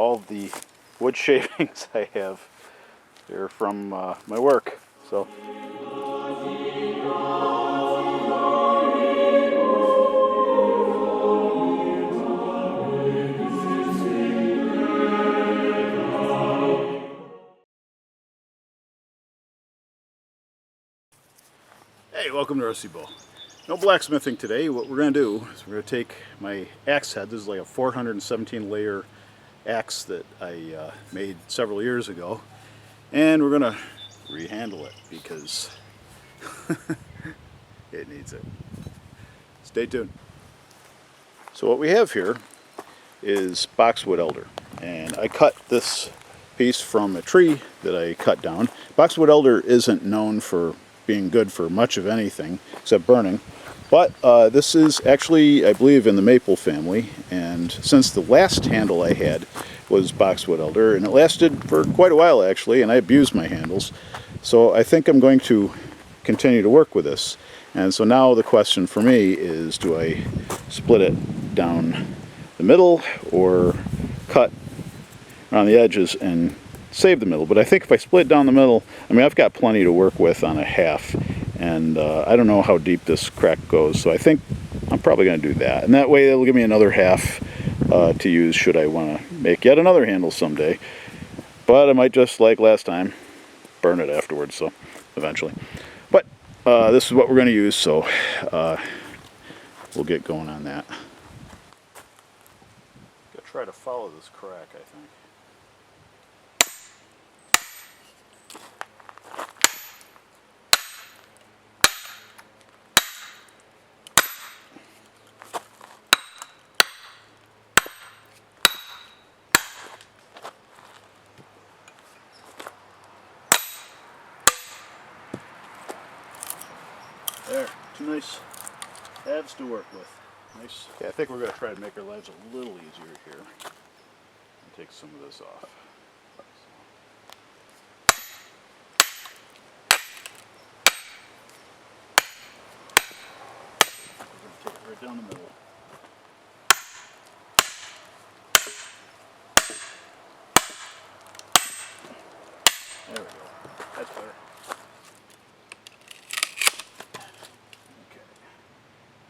all of the wood shavings I have. They're from my work. So. Hey, welcome to Rusty Bull. No blacksmithing today. What we're going to do is we're going to take my axe head. This is like a 417 layer axe that I made several years ago. And we're going to rehandle it because it needs it. Stay tuned. So what we have here is boxwood elder. And I cut this piece from a tree that I cut down. Boxwood elder isn't known for being good for much of anything except burning, but this is actually, I believe, in the maple family, and since the last handle I had was boxwood elder, and it lasted for quite a while actually, and I abused my handles, so I think I'm going to continue to work with this. And so now the question for me is, do I split it down the middle or cut around the edges and save the middle? But I think if I split down the middle, I mean, I've got plenty to work with on a half, and I don't know how deep this crack goes, so I think I'm probably going to do that, and that way it'll give me another half to use should I want to make yet another handle someday. But I might just, like last time, burn it afterwards, so eventually. But this is what we're going to use, so we'll get going on that. Gotta try to follow this crack, I think. There, two nice halves to work with. Nice. Okay, I think we're going to try to make our lives a little easier here and take some of this off. We're going to take it right down the middle. There we go. That's better.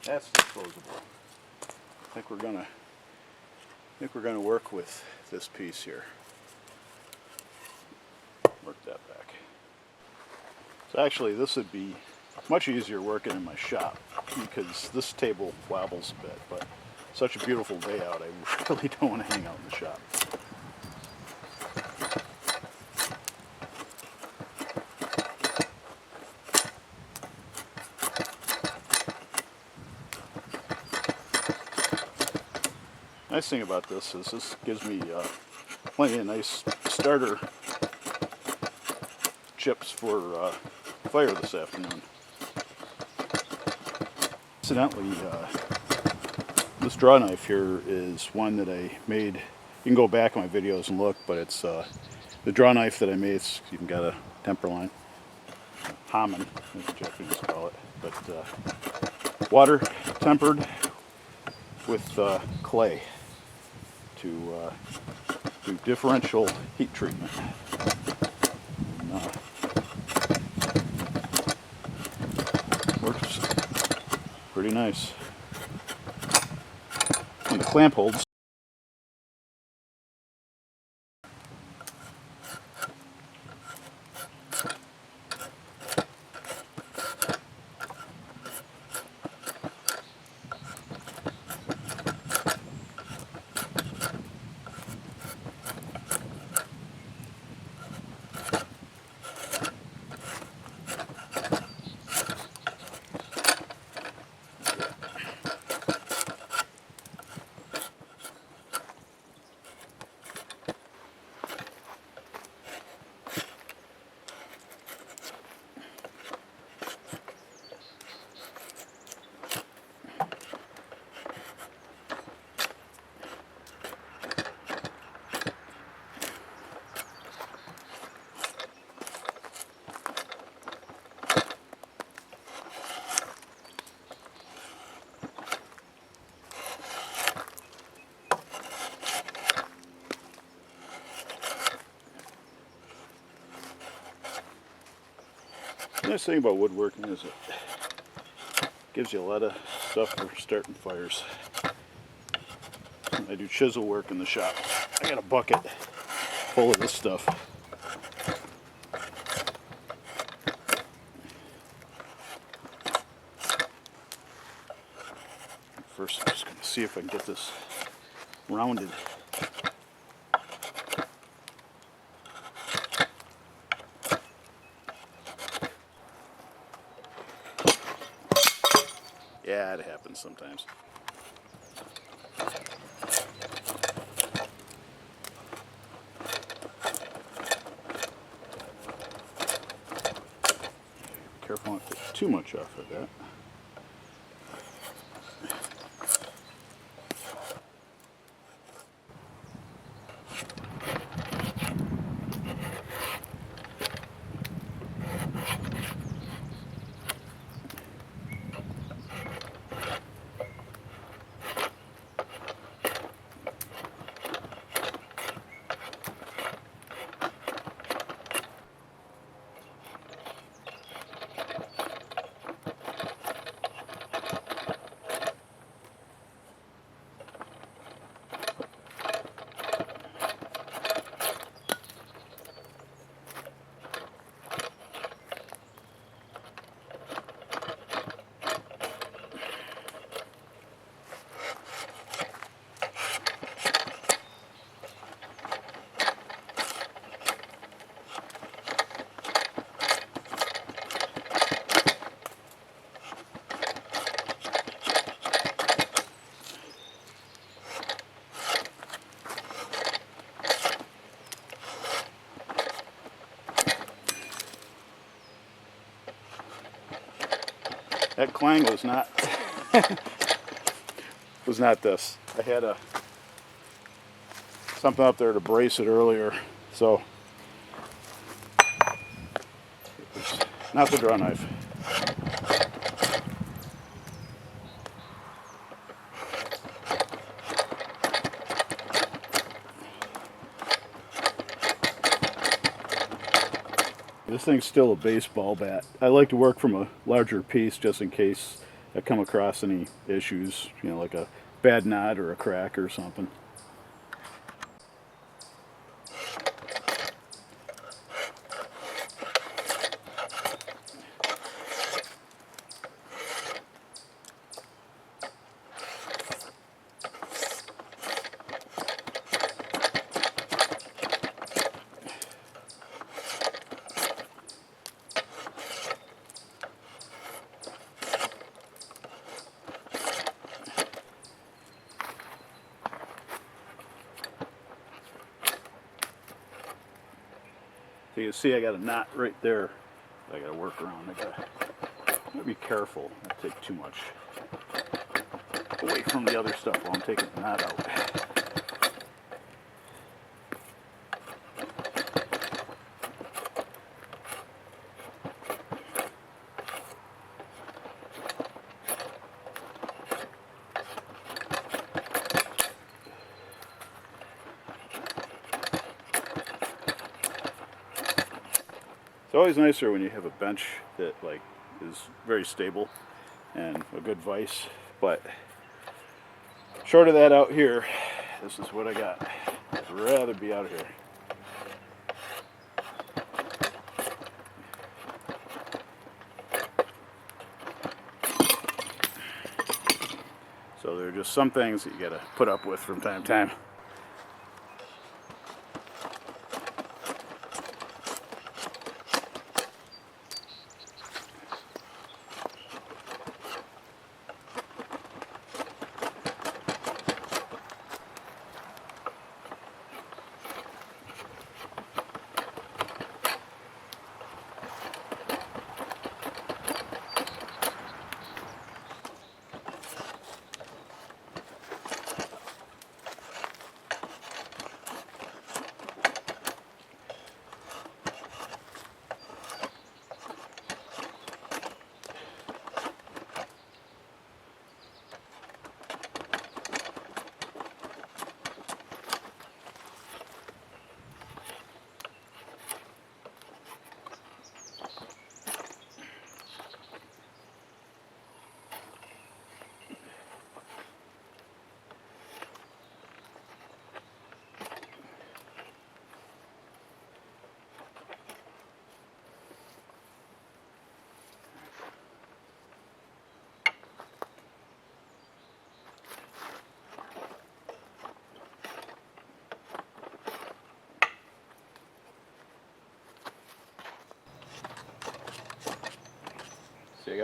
That's disposable. I think we're gonna work with this piece here. Work that back. So actually, this would be much easier working in my shop because this table wobbles a bit. But such a beautiful day out, I really don't want to hang out in the shop. Nice thing about this is this gives me plenty of nice starter chips for fire this afternoon. Incidentally, this draw knife here is one that I made. You can go back in my videos and look, but it's the draw knife that I made. You can get a temper line, Hammond, as the Japanese call it, but water tempered with clay to do differential heat treatment. And, works pretty nice. And the clamp holds. nice thing about woodworking is it gives you a lot of stuff for starting fires. I do chisel work in the shop. I got a bucket full of this stuff. First, I'm just going to see if I can get this rounded. Yeah, it happens sometimes. Be careful not to take too much off of that. That clang was not this. I had something up there to brace it earlier, so it's not the draw knife. This thing's still a baseball bat. I like to work from a larger piece just in case I come across any issues, you know, like a bad knot or a crack or something. So you see I got a knot right there that I got to work around. I gotta be careful not take too much away from the other stuff while I'm taking the knot out. It's always nicer when you have a bench that is very stable and a good vise, but short of that out here, this is what I got. I'd rather be out here. So there are just some things that you gotta put up with from time to time.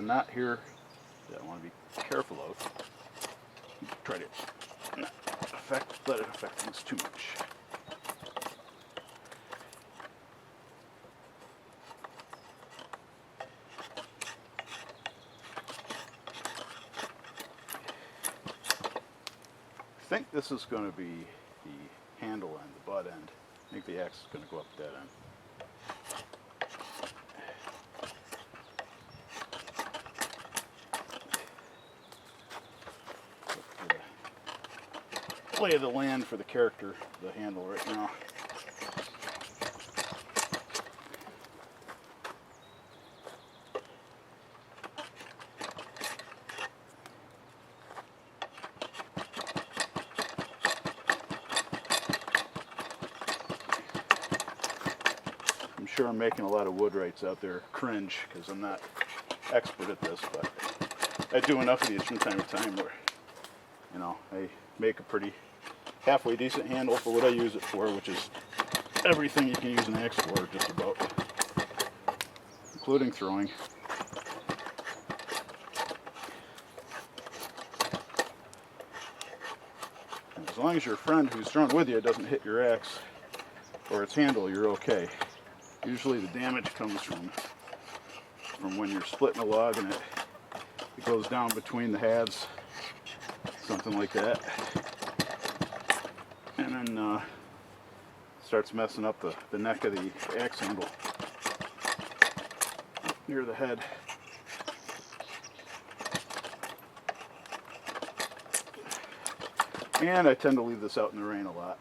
knot here that I want to be careful of. Try to not let it affect things too much. I think this is going to be the handle end, the butt end. I think the axe is going to go up that end. Lay of the land for the character, the handle right now. I'm sure I'm making a lot of woodwrights out there cringe because I'm not expert at this, but I do enough of these from time to time where, you know, I make a pretty halfway decent handle for what I use it for, which is everything you can use an axe for, just about, including throwing. And as long as your friend who's thrown with you doesn't hit your axe or its handle, you're okay. Usually the damage comes from when you're splitting a log and it goes down between the halves, something like that. And then starts messing up the neck of the axe handle near the head. And I tend to leave this out in the rain a lot.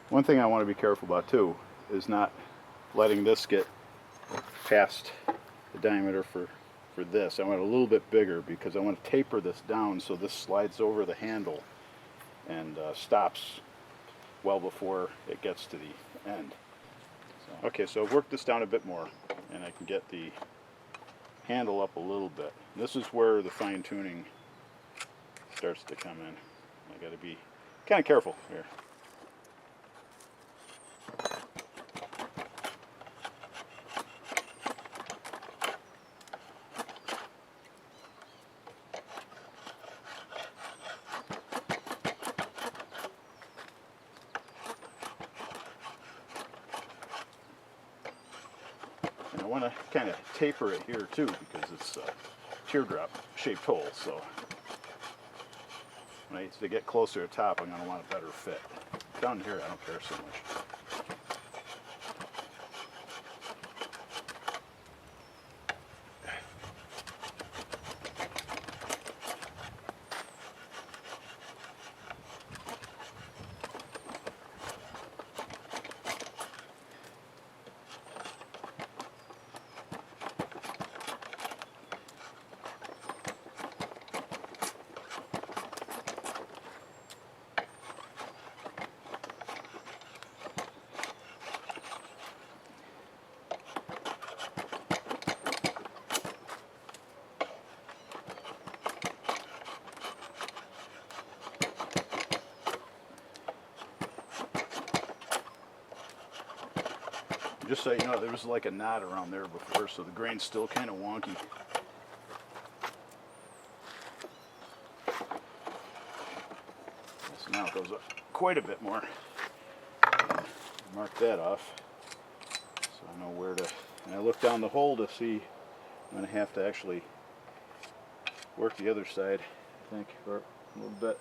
One thing I want to be careful about too is not letting this get past the diameter for this. I want it a little bit bigger because I want to taper this down so this slides over the handle and stops well before it gets to the end. So, okay, so I've worked this down a bit more and I can get the handle up a little bit. This is where the fine tuning starts to come in. I got to be kind of careful here. And I want to kind of taper it here too because it's a teardrop shaped hole, so when I to get closer to the top I'm going to want a better fit. Down here I don't care so much. Just so you know, there was like a knot around there before, so the grain's still kind of wonky. So now it goes up quite a bit more. Mark that off, so I know where to. And I look down the hole to see. I'm going to have to actually work the other side, I think, for a little bit.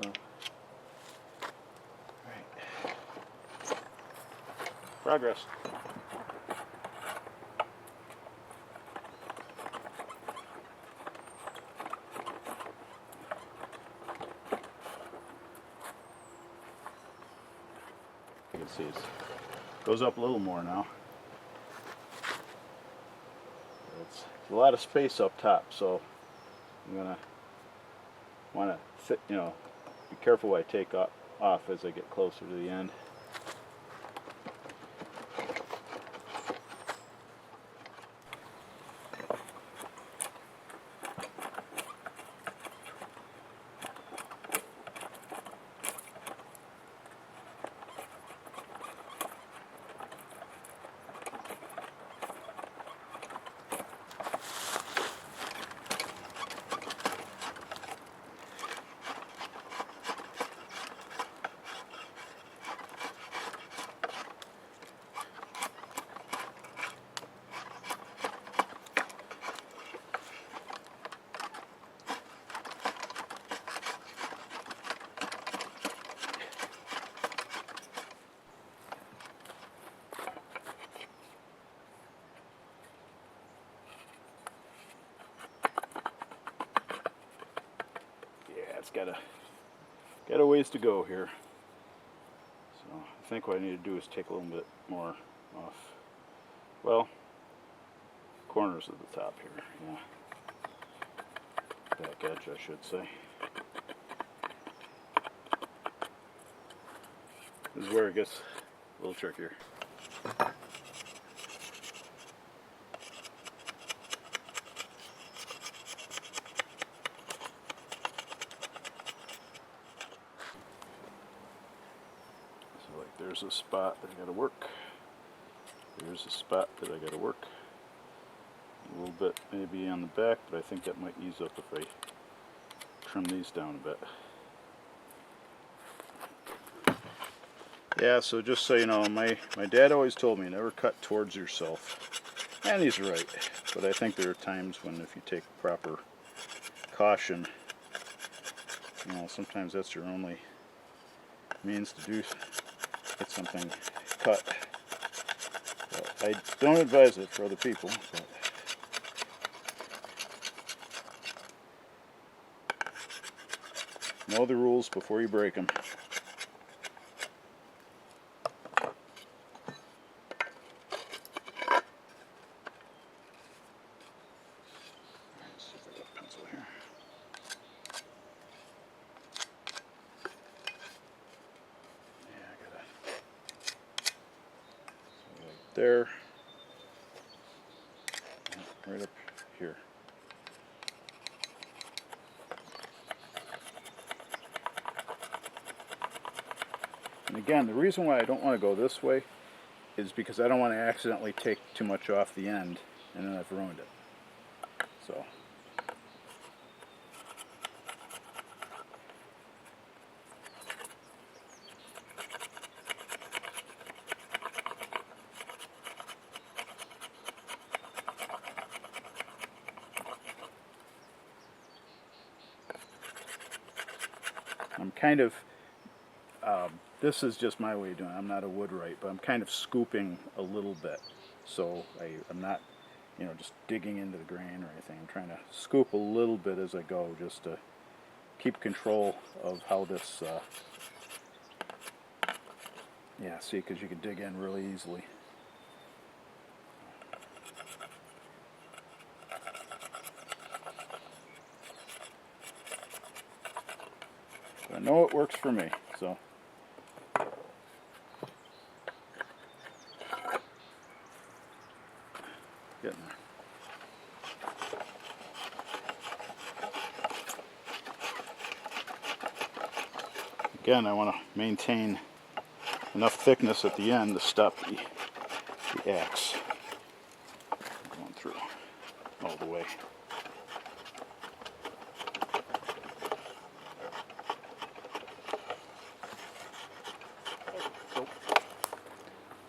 So, right. Progress. You can see it goes up a little more now. It's a lot of space up top, so I'm gonna want to be careful what I take off as I get closer to the end. It's got a ways to go here. So I think what I need to do is take a little bit more off, well, corners of the top here, yeah. Back edge, I should say. This is where it gets a little trickier. There's a spot that I gotta work. There's a spot that I gotta work. A little bit maybe on the back, but I think that might ease up if I trim these down a bit. Yeah, so just so you know, my dad always told me never cut towards yourself. And he's right. But I think there are times when if you take proper caution, sometimes that's your only means to get something cut. But I don't advise it for other people. But know the rules before you break them. Let's see if I got a pencil here. There, right up here. And again, the reason why I don't want to go this way is because I don't want to accidentally take too much off the end and then I've ruined it. So. I'm kind of, this is just my way of doing it. I'm not a woodwright, but I'm kind of scooping a little bit. So I'm not, just digging into the grain or anything. I'm trying to scoop a little bit as I go just to keep control of how this, see, because you can dig in really easily. I know it works for me, so. Getting there. Again, I want to maintain enough thickness at the end to stop the axe going through all the way.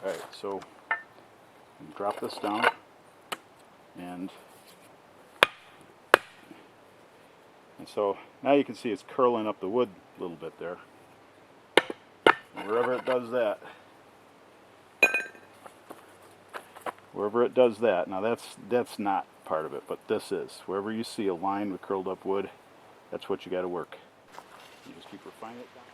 Alright, so drop this down, and so now you can see it's curling up the wood a little bit there. And wherever it does that, now that's not part of it, but this is. Wherever you see a line with curled up wood, that's what you got to work. You just keep refining it down.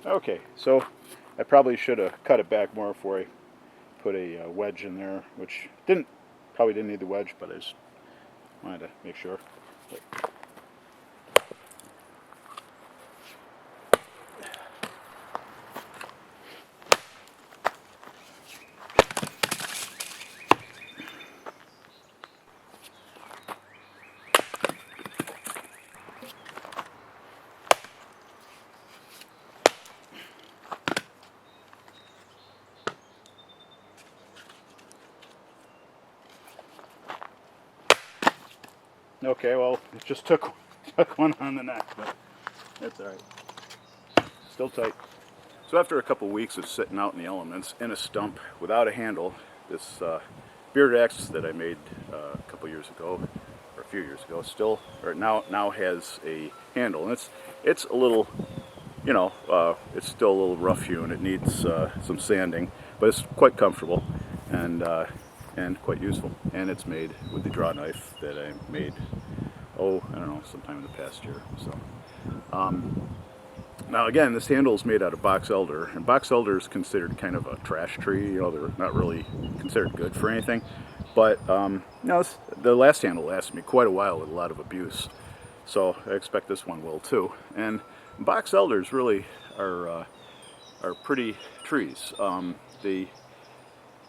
Okay, so I probably should have cut it back more before I put a wedge in there, which probably didn't need the wedge, but I just wanted to make sure. Okay, well, it just took one on the neck, but that's alright. Still tight. So after a couple weeks of sitting out in the elements in a stump without a handle, this bearded axe that I made a couple years ago, or a few years ago, now has a handle, and it's a little, you know, it's still a little rough hewn. It needs some sanding, but it's quite comfortable and quite useful. And it's made with the draw knife that I made, I don't know, sometime in the past year. So now again, this handle is made out of box elder, and box elder is considered kind of a trash tree. You know, they're not really considered good for anything. But you know, the last handle lasted me quite a while with a lot of abuse, so I expect this one will too. And box elders really are pretty trees.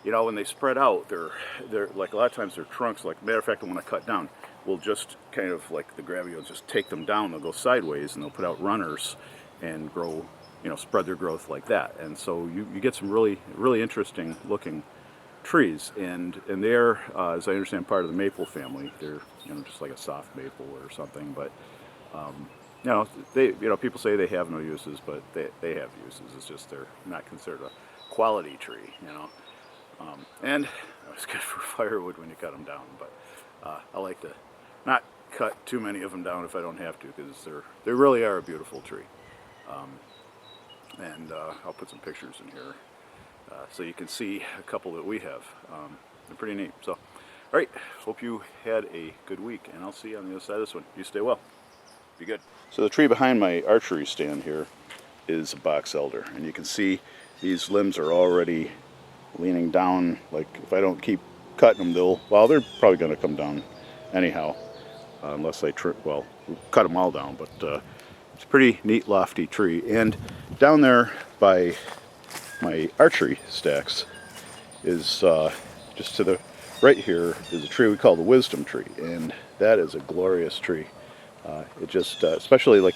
You know, when they spread out, they're like, a lot of times their trunks, like, matter of fact, when I cut down, will just kind of like the gravity will just take them down. They'll go sideways and they'll put out runners and grow, you know, spread their growth like that. And so you get some really interesting looking trees, and they're, as I understand, part of the maple family. They're, you know, just like a soft maple or something. But you know, people say they have no uses, but they have uses. It's just they're not considered a quality tree, you know. And it's good for firewood when you cut them down, but I like to not cut too many of them down if I don't have to, because they really are a beautiful tree. And I'll put some pictures in here so you can see a couple that we have. They're pretty neat. So, all right, hope you had a good week, and I'll see you on the other side of this one. You stay well. Be good. So the tree behind my archery stand here is a box elder, and you can see these limbs are already leaning down. Like, if I don't keep cutting them, they're probably going to come down anyhow, unless I cut them all down. But it's a pretty neat, lofty tree. And down there by my archery stacks is just to the right here is a tree we call the wisdom tree, and that is a glorious tree. It just, especially like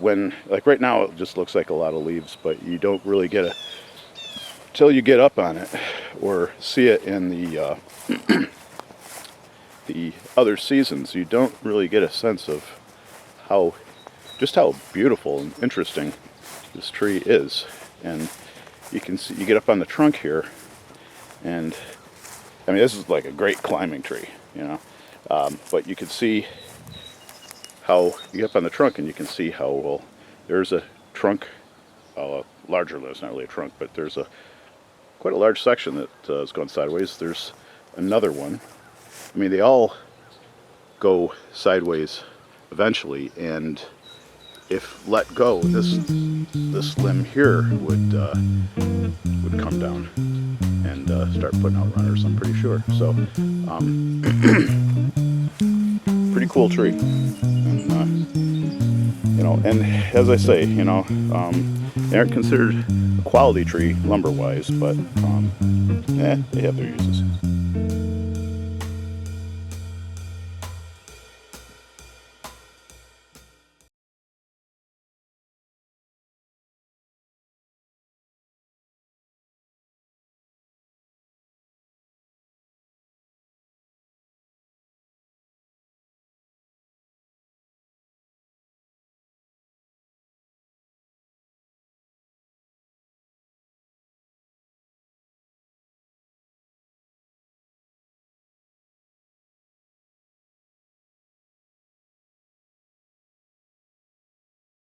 right now, it just looks like a lot of leaves, but you don't really get till you get up on it or see it in the the other seasons, you don't really get a sense of just how beautiful and interesting this tree is. And you can see, you get up on the trunk here, and I mean, this is like a great climbing tree, you know, but you can see how you get up on the trunk, and you can see how, well, there's a trunk, larger, it's not really a trunk, but there's quite a large section that is going sideways. There's another one. I mean, they all go sideways eventually, and if let go, this limb here would come down. and start putting out runners, I'm pretty sure. So, pretty cool tree. And, and as I say, they aren't considered a quality tree lumber-wise, but they have their uses.